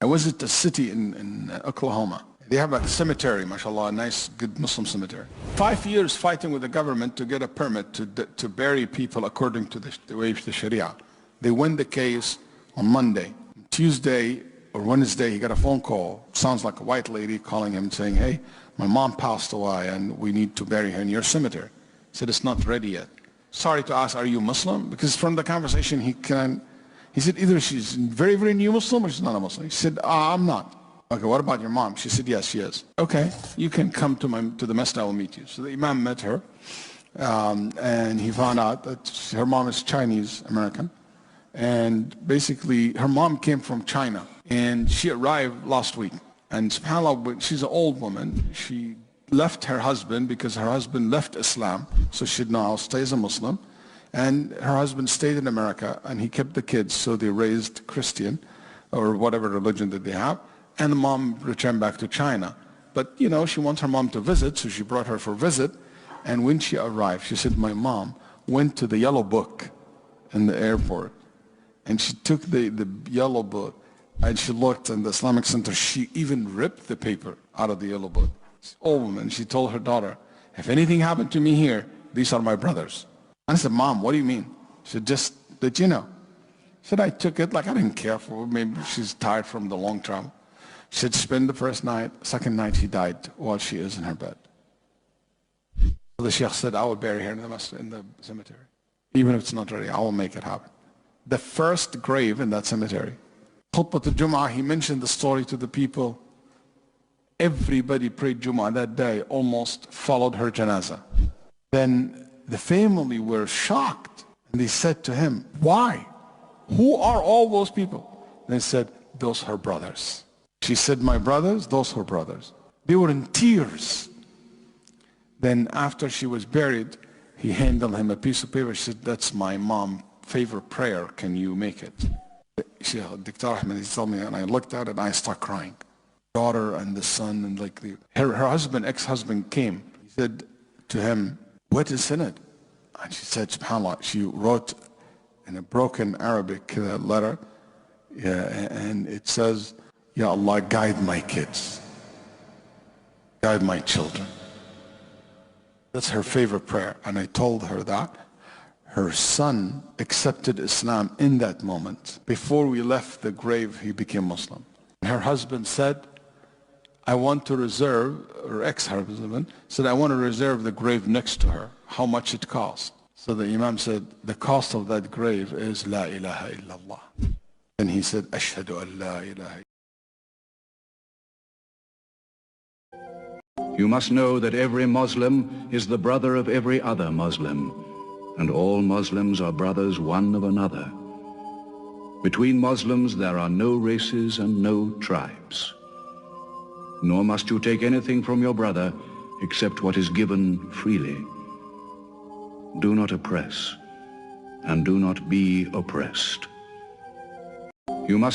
I visited a city in Oklahoma. They have a cemetery, mashallah, a nice, good Muslim cemetery. 5 years fighting with the government to get a permit to bury people according to the way of the Sharia. They win the case on Monday. Tuesday or Wednesday, he got a phone call. Sounds like a white lady calling him saying, hey, my mom passed away and we need to bury her in your cemetery. He said, it's not ready yet. Sorry to ask, are you Muslim? Because from the conversation, he said either she's very, very new Muslim or she's not a Muslim. He said, I'm not. Okay, what about your mom? She said, yes, she is. Okay, you can come to the masjid, I will meet you. So the Imam met her, and he found out that her mom is Chinese American. And basically, her mom came from China, and she arrived last week. And subhanAllah, she's an old woman. She left her husband because her husband left Islam, so she now stays a Muslim. And her husband stayed in America, and he kept the kids, so they raised Christian, or whatever religion that they have. And the mom returned back to China. But, you know, she wants her mom to visit, so she brought her for a visit. And when she arrived, she said, my mom went to the yellow book in the airport. And she took the yellow book, and she looked in the Islamic Center. She even ripped the paper out of the yellow book. This old woman, she told her daughter, if anything happened to me here, these are my brothers. And I said, Mom, what do you mean? She said, just that you know. She said, I took it like I didn't care for her. Maybe she's tired from the long travel. She said, spend the first night. Second night, she died while she is in her bed. So the Sheikh said, I will bury her in the cemetery. Even if it's not ready, I will make it happen. The first grave in that cemetery. Khutbah al-Jum'ah, he mentioned the story to the people. Everybody prayed Jum'ah that day, almost followed her janazah. Then the family were shocked. And they said to him, why? Who are all those people? They said, those are her brothers. She said, my brothers, those are her brothers. They were in tears. Then after she was buried, he handed him a piece of paper. She said, that's my mom's favorite prayer. Can you make it? Dr. Ahmed, he told me, and I looked at it and I started crying. Daughter and the son, and like her husband, ex-husband came. He said to him, what is in it? And she said, subhanAllah, she wrote in a broken Arabic letter, and it says, Ya Allah, guide my kids, guide my children. That's her favorite prayer. And I told her that. Her son accepted Islam in that moment. Before we left the grave, he became Muslim. Her husband said, I want to reserve, or ex-husband said, I want to reserve the grave next to her. How much it costs? So the Imam said, the cost of that grave is La ilaha illallah. And he said, Ashhadu an la ilaha. You must know that every Muslim is the brother of every other Muslim, and all Muslims are brothers one of another. Between Muslims there are no races and no tribes. Nor must you take anything from your brother except what is given freely. Do not oppress, and do not be oppressed. You must